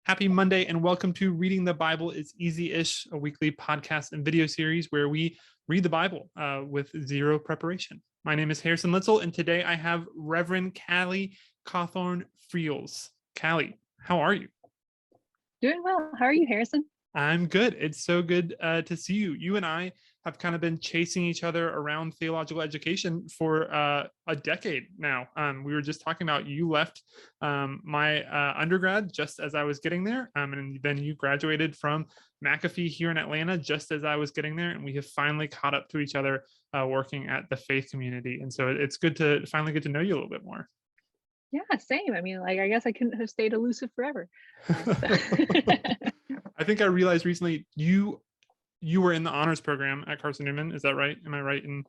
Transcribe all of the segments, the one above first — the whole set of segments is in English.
Happy Monday and welcome to Reading the Bible is Easy-ish, a weekly podcast and video series where we read the Bible with zero preparation. My name is Harrison Litzel, and today I have Reverend Callie Cawthon-Freels. Callie, how are you? Doing well. How are you, Harrison? I'm good. It's so good to see you. You and I have kind of been chasing each other around theological education for a decade now. We were just talking about you left my undergrad just as I was getting there. And then you graduated from McAfee here in Atlanta just as I was getting there. And we have finally caught up to each other working at the faith community. And so it's good to finally get to know you a little bit more. Yeah, same. I mean, I guess I couldn't have stayed elusive forever. I think I realized recently you were in the honors program at Carson-Newman. Is that right? Am I right in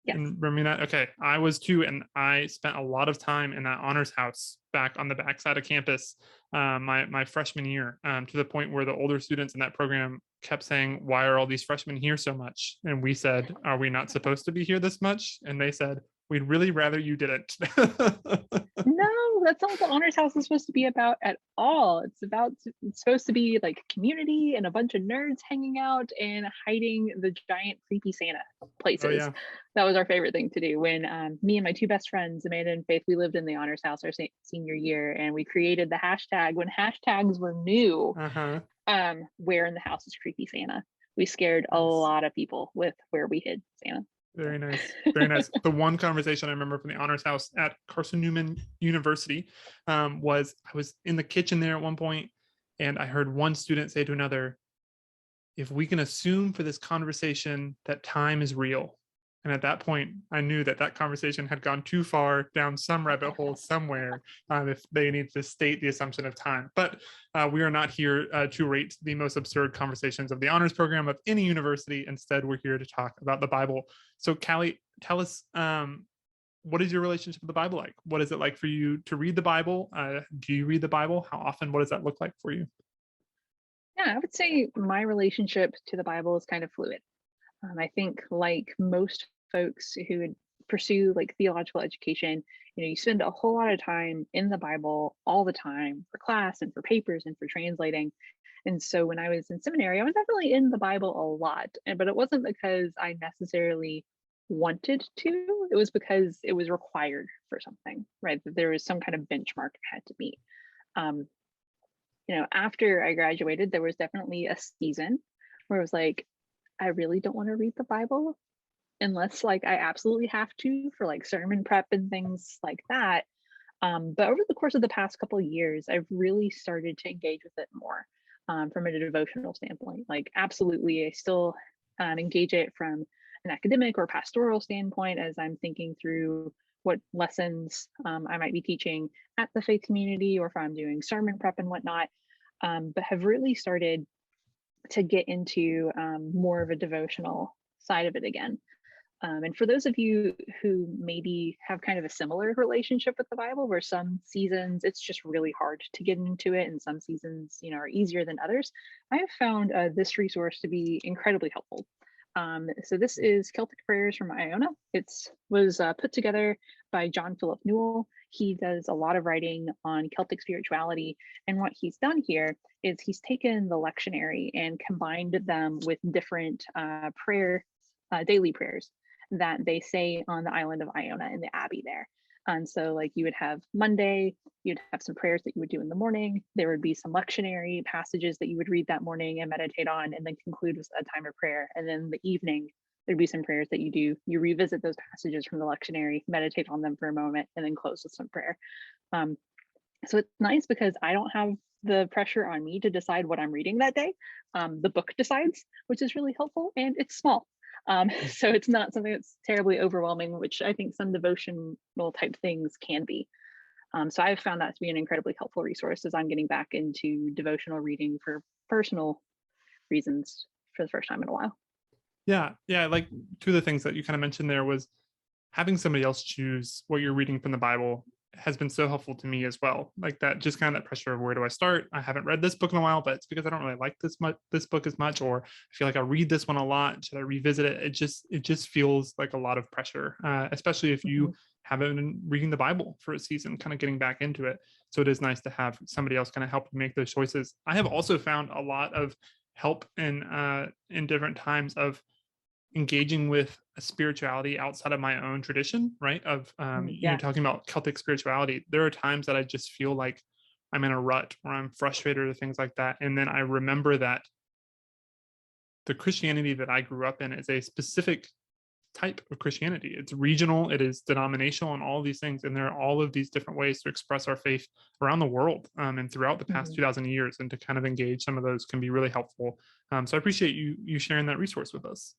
remembering that? Okay, I was too, and I spent a lot of time in that honors house back on the backside of campus my freshman year, to the point where the older students in that program kept saying, "Why are all these freshmen here so much?" And we said, "Are we not supposed to be here this much?" And they said, "We'd really rather you didn't." No, that's not what the honors house is supposed to be about at all. It's supposed to be like community and a bunch of nerds hanging out and hiding the giant creepy Santa places. Oh, yeah. That was our favorite thing to do. When me and my two best friends, Amanda and Faith, we lived in the honors house our senior year, and we created the hashtag when hashtags were new. Where in the house is creepy Santa? We scared a lot of people with where we hid Santa. Very nice. Very nice. The one conversation I remember from the honors house at Carson-Newman University was I was in the kitchen there at one point, and I heard one student say to another, "If we can assume for this conversation that time is real." And at that point, I knew that conversation had gone too far down some rabbit hole somewhere if they need to state the assumption of time. But we are not here to rate the most absurd conversations of the honors program of any university. Instead, we're here to talk about the Bible. So, Callie, tell us, what is your relationship with the Bible like? What is it like for you to read the Bible? Do you read the Bible? How often? What does that look like for you? Yeah, I would say my relationship to the Bible is kind of fluid. I think like most folks who would pursue like theological education, you spend a whole lot of time in the Bible all the time for class and for papers and for translating. And so when I was in seminary, I was definitely in the Bible a lot, but it wasn't because I necessarily wanted to. It was because it was required for something, right? That there was some kind of benchmark I had to meet. After I graduated, there was definitely a season where it was like, I really don't want to read the Bible unless like I absolutely have to for like sermon prep and things like that. But over the course of the past couple of years, I've really started to engage with it more from a devotional standpoint. Like absolutely, I still engage it from an academic or pastoral standpoint as I'm thinking through what lessons I might be teaching at the faith community or if I'm doing sermon prep and whatnot, but have really started to get into more of a devotional side of it again. And for those of you who maybe have kind of a similar relationship with the Bible, where some seasons it's just really hard to get into it, and some seasons, are easier than others, I have found this resource to be incredibly helpful. So this is Celtic Prayers from Iona. It was put together by John Philip Newell. He does a lot of writing on Celtic spirituality. And what he's done here is he's taken the lectionary and combined them with different daily prayers that they say on the island of Iona in the Abbey there. And so like you would have Monday, you'd have some prayers that you would do in the morning. There would be some lectionary passages that you would read that morning and meditate on, and then conclude with a time of prayer. And then the evening, there'd be some prayers that you do. You revisit those passages from the lectionary, meditate on them for a moment, and then close with some prayer. So it's nice because I don't have the pressure on me to decide what I'm reading that day. The book decides, which is really helpful, and it's small. So it's not something that's terribly overwhelming, which I think some devotional type things can be. So I've found that to be an incredibly helpful resource as I'm getting back into devotional reading for personal reasons for the first time in a while. Yeah. Like two of the things that you kind of mentioned there was having somebody else choose what you're reading from the Bible has been so helpful to me as well. Like that, just kind of that pressure of where do I start? I haven't read this book in a while, but it's because I don't really like this book as much, or I feel like I read this one a lot. Should I revisit it? It just feels like a lot of pressure, especially if you haven't been reading the Bible for a season, kind of getting back into it. So it is nice to have somebody else kind of help you make those choices. I have also found a lot of help in different times of engaging with a spirituality outside of my own tradition, right? Of Yeah. talking about Celtic spirituality. There are times that I just feel like I'm in a rut or I'm frustrated or things like that. And then I remember that the Christianity that I grew up in is a specific type of Christianity. It's regional, it is denominational, and all these things. And there are all of these different ways to express our faith around the world and throughout the past Mhm. 2,000 years. And to kind of engage some of those can be really helpful. So I appreciate you sharing that resource with us.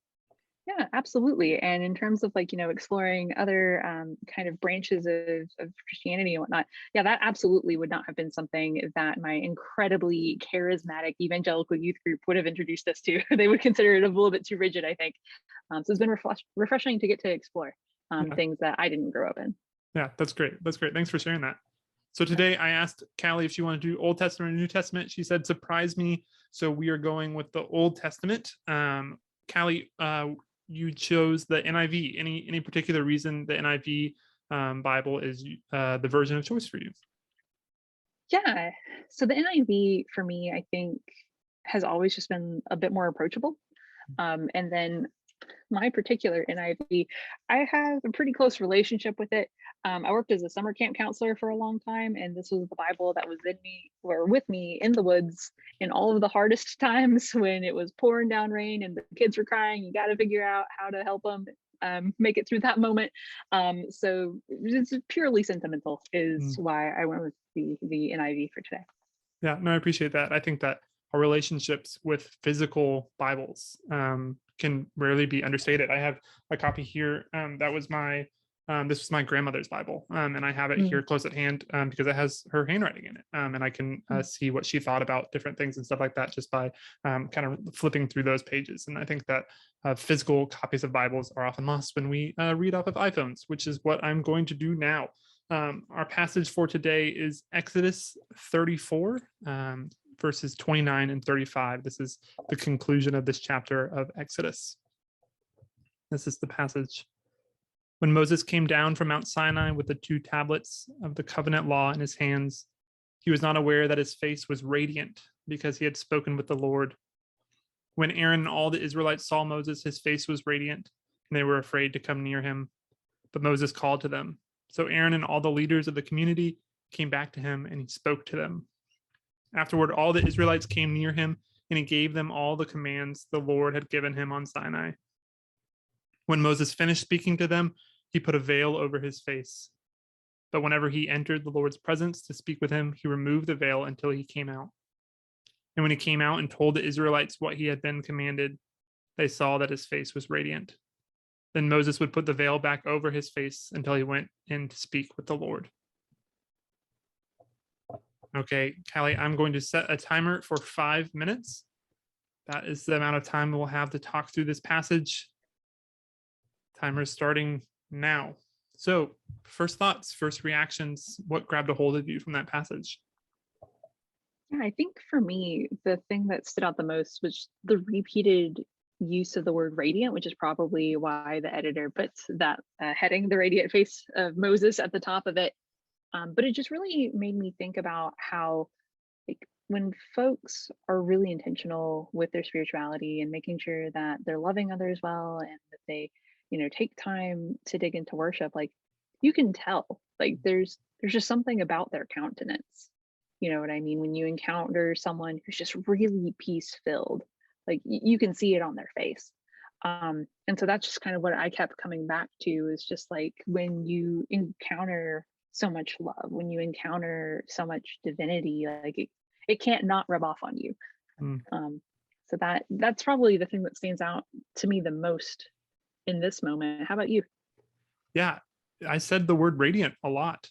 Yeah, absolutely. And in terms of like, exploring other kind of branches of Christianity and whatnot, yeah, that absolutely would not have been something that my incredibly charismatic evangelical youth group would have introduced us to. They would consider it a little bit too rigid, I think. So it's been refreshing to get to explore Yeah. things that I didn't grow up in. Yeah, that's great. That's great. Thanks for sharing that. So today I asked Callie if she wanted to do Old Testament or New Testament. She said, surprise me. So we are going with the Old Testament. Callie, you chose the NIV. Any particular reason the NIV Bible is the version of choice for you? Yeah. So the NIV for me, I think, has always just been a bit more approachable. And then my particular NIV, I have a pretty close relationship with it. I worked as a summer camp counselor for a long time, and this was the Bible that was in me or with me in the woods in all of the hardest times when it was pouring down rain and the kids were crying. You got to figure out how to help them make it through that moment. So it's purely sentimental, is Mm. why I went with the NIV for today. Yeah, no, I appreciate that. I think that our relationships with physical Bibles can rarely be understated. I have a copy here. This was my grandmother's Bible, and I have it Mm, here close at hand because it has her handwriting in it, and I can mm. see what she thought about different things and stuff like that just by kind of flipping through those pages. And I think that physical copies of Bibles are often lost when we read off of iPhones, which is what I'm going to do now. Our passage for today is Exodus 34, verses 29 and 35. This is the conclusion of this chapter of Exodus. This is the passage. When Moses came down from Mount Sinai with the 2 tablets of the covenant law in his hands, he was not aware that his face was radiant because he had spoken with the Lord. When Aaron and all the Israelites saw Moses, his face was radiant, and they were afraid to come near him. But Moses called to them. So Aaron and all the leaders of the community came back to him, and he spoke to them. Afterward, all the Israelites came near him, and he gave them all the commands the Lord had given him on Sinai. When Moses finished speaking to them, he put a veil over his face. But whenever he entered the Lord's presence to speak with him, he removed the veil until he came out. And when he came out and told the Israelites what he had been commanded, they saw that his face was radiant. Then Moses would put the veil back over his face until he went in to speak with the Lord. Okay, Callie, I'm going to set a timer for 5 minutes. That is the amount of time we'll have to talk through this passage. Timer starting now. So, first thoughts, first reactions, what grabbed a hold of you from that passage? Yeah, I think for me, the thing that stood out the most was the repeated use of the word radiant, which is probably why the editor puts that heading, the radiant face of Moses, at the top of it. But it just really made me think about how, like, when folks are really intentional with their spirituality and making sure that they're loving others well and that they, take time to dig into worship, like, you can tell, like, there's just something about their countenance. You know what I mean? When you encounter someone who's just really peace filled, like, you can see it on their face. And so that's just kind of what I kept coming back to, is just like, when you encounter so much love, when you encounter so much divinity, like, it can't not rub off on you. Mm. So that's probably the thing that stands out to me the most in this moment. How about you? Yeah, I said the word radiant a lot.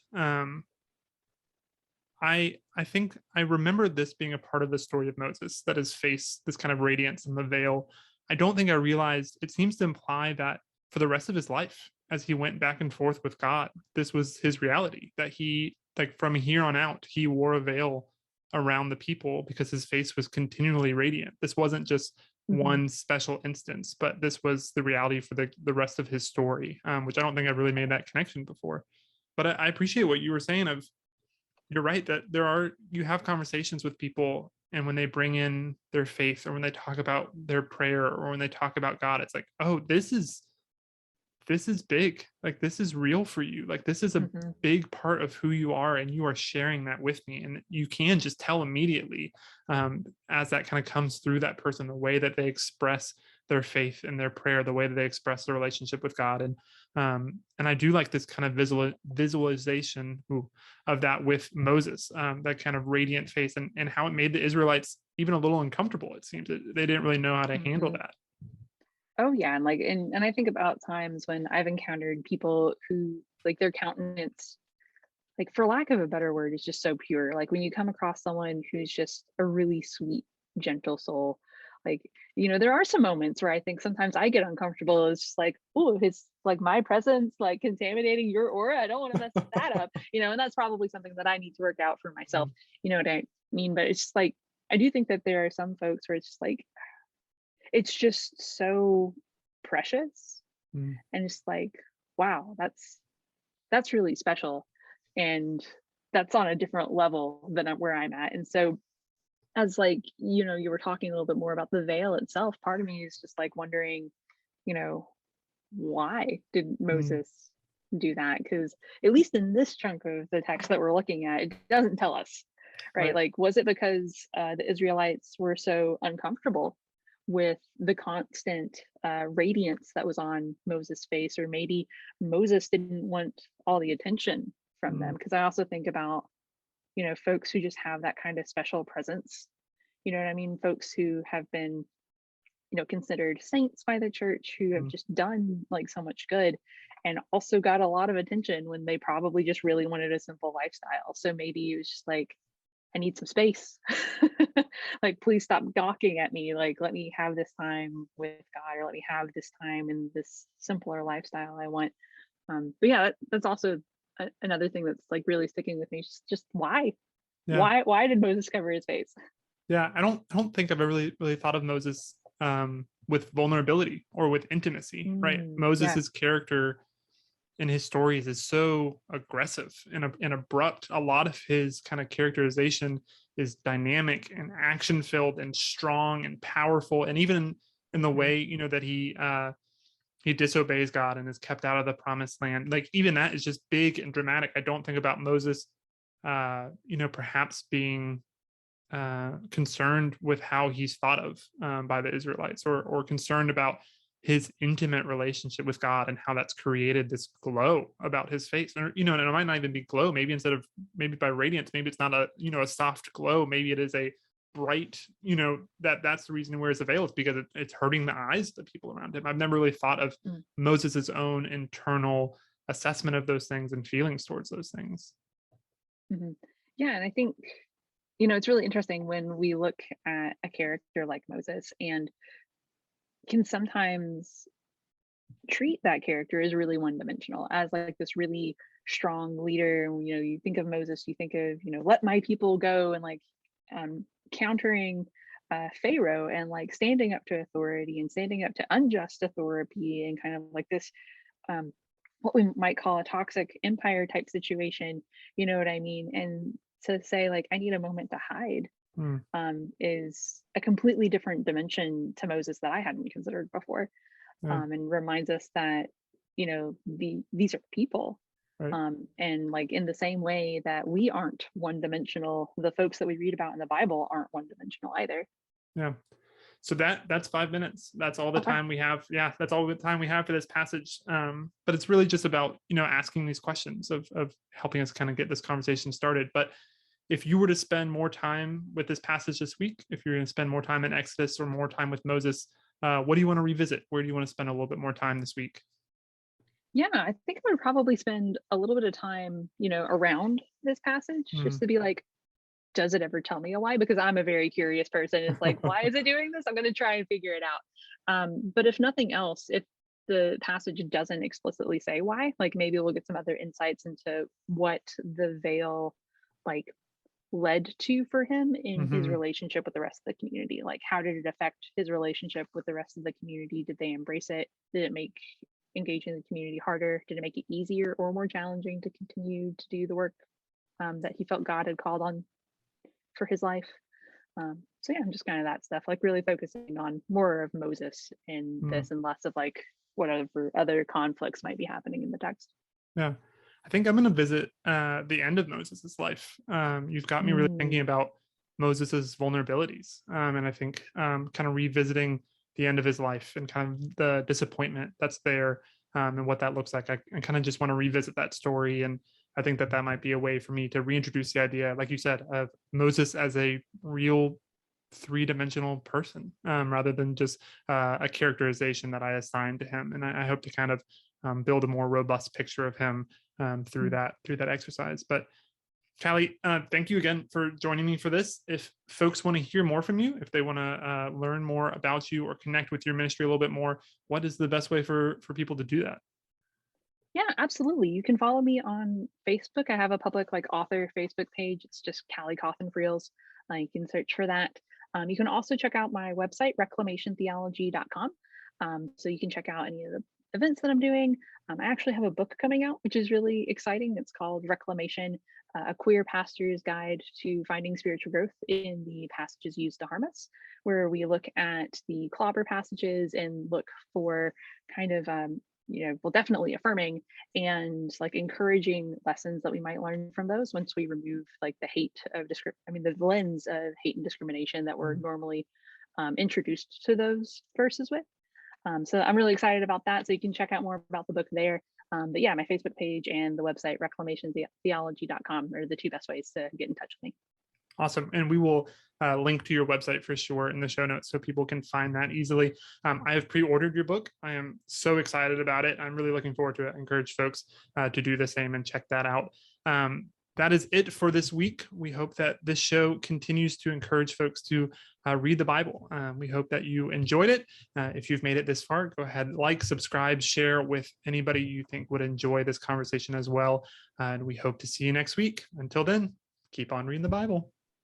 I think I remember this being a part of the story of Moses, that his face, this kind of radiance and the veil. I don't think I realized it seems to imply that for the rest of his life, as he went back and forth with God, this was his reality, that he, like, from here on out, he wore a veil around the people because his face was continually radiant. This wasn't just Mhm. one special instance, but this was the reality for the rest of his story, which I don't think I've really made that connection before. But I appreciate what you were saying of you're right that you have conversations with people, and when they bring in their faith, or when they talk about their prayer, or when they talk about God, it's like, oh, this is big. Like, this is real for you. Like, this is a Mhm. big part of who you are, and you are sharing that with me. And you can just tell immediately, as that kind of comes through that person, the way that they express their faith and their prayer, the way that they express their relationship with God. And I do like this kind of visualization of that with Moses, that kind of radiant face, and how it made the Israelites even a little uncomfortable. It seems that they didn't really know how to handle Mhm. that. Oh yeah, and like and I think about times when I've encountered people who like their countenance, like for lack of a better word, is just so pure. Like when you come across someone who's just a really sweet, gentle soul, like there are some moments where I think sometimes I get uncomfortable. It's just like, oh, it's like my presence like contaminating your aura. I don't want to mess that up, and that's probably something that I need to work out for myself. Mm, You know what I mean? But it's just like I do think that there are some folks where it's just like it's just so precious, mm, and it's like, wow, that's really special, and that's on a different level than where I'm at. And so as like you were talking a little bit more about the veil itself, part of me is just like wondering, you know why did mm, Moses do that? Because at least in this chunk of the text that we're looking at, it doesn't tell us, right? right. Like, was it because the Israelites were so uncomfortable with the constant radiance that was on Moses' face, or maybe Moses didn't want all the attention from Mm, them? Because I also think about folks who just have that kind of special presence. You know what I mean? Folks who have been considered saints by the church, who have mm. just done like so much good and also got a lot of attention when they probably just really wanted a simple lifestyle. So maybe it was just like, I need some space. Like, please stop gawking at me. Like, let me have this time with God, or let me have this time in this simpler lifestyle I want. But yeah, that's also another thing that's like really sticking with me. Just why? Yeah. Why did Moses cover his face? Yeah, I don't think I've ever really thought of Moses, with vulnerability or with intimacy, right? Yeah. Moses's character in his stories is so aggressive and abrupt. A lot of his kind of characterization is dynamic and action filled and strong and powerful, and even in the Mhm. way that he disobeys God and is kept out of the promised land. Like, even that is just big and dramatic. I don't think about Moses, perhaps being concerned with how he's thought of, by the Israelites, or concerned about his intimate relationship with God and how that's created this glow about his face. And it might not even be glow. Maybe by radiance, maybe it's not a soft glow. Maybe it is a bright, that's the reason he wears the veil. It's because it's hurting the eyes of the people around him. I've never really thought of Mm. Moses's own internal assessment of those things and feelings towards those things. Mhm. Yeah, and I think it's really interesting when we look at a character like Moses and can sometimes treat that character as really one dimensional, as like this really strong leader. You think of Moses, you think of, let my people go, and like countering Pharaoh, and like standing up to authority and standing up to unjust authority, and kind of like this um, what we might call a toxic empire type situation. You know what I mean? And to say like, I need a moment to hide, Mm, is a completely different dimension to Moses that I hadn't considered before, yeah, and reminds us that these are people, right. and like in the same way that we aren't one dimensional, the folks that we read about in the Bible aren't one dimensional either. Yeah. So that's 5 minutes. That's all the Okay. time we have. Yeah, that's all the time we have for this passage. But it's really just about asking these questions of helping us kind of get this conversation started. But if you were to spend more time with this passage this week, if you're going to spend more time in Exodus or more time with Moses, what do you want to revisit? Where do you want to spend a little bit more time this week? Yeah, I think I would probably spend a little bit of time, around this passage, just Mm. to be like, does it ever tell me a why? Because I'm a very curious person. It's like, why is it doing this? I'm going to try and figure it out. But if nothing else, if the passage doesn't explicitly say why, like maybe we'll get some other insights into what the veil like led to for him in his Hmm. relationship with the rest of the community. Like, how did it affect his relationship with the rest of the community? Did they embrace it? Did it make engaging the community harder? Did it make it easier or more challenging to continue to do the work that he felt God had called on for his life. So yeah, just kind of that stuff, like really focusing on more of Moses in Mm, this and less of like whatever other conflicts might be happening in the text. yeah. I think I'm going to visit the end of Moses's life. You've got me really thinking Mm, about Moses's vulnerabilities. And I think kind of revisiting the end of his life and kind of the disappointment that's there, and what that looks like. I kind of just want to revisit that story. And I think that that might be a way for me to reintroduce the idea, like you said, of Moses as a real three-dimensional person, rather than just a characterization that I assigned to him. And I hope to kind of build a more robust picture of him through mm. that exercise. But Callie, thank you again for joining me for this. If folks want to hear more from you, if they want to learn more about you or connect with your ministry a little bit more, what is the best way for people to do that? Yeah, absolutely. You can follow me on Facebook. I have a public like author Facebook page. It's just Callie Cawthon-Freels. You can search for that. You can also check out my website, reclamationtheology.com. So you can check out any of the events that I'm doing. I actually have a book coming out, which is really exciting. It's called Reclamation, a queer pastor's guide to finding spiritual growth in the passages used to harm us, where we look at the clobber passages and look for kind of well, definitely affirming and like encouraging lessons that we might learn from those once we remove like the hate of the lens of hate and discrimination that we're Mhm. normally introduced to those verses with. So I'm really excited about that. So you can check out more about the book there. But yeah, my Facebook page and the website reclamationtheology.com are the two best ways to get in touch with me. Awesome. And we will link to your website for sure in the show notes so people can find that easily. I have pre-ordered your book. I am so excited about it. I'm really looking forward to it. I encourage folks to do the same and check that out. That is it for this week. We hope that this show continues to encourage folks to read the Bible. We hope that you enjoyed it. If you've made it this far, go ahead, like, subscribe, share with anybody you think would enjoy this conversation as well. And we hope to see you next week. Until then, keep on reading the Bible.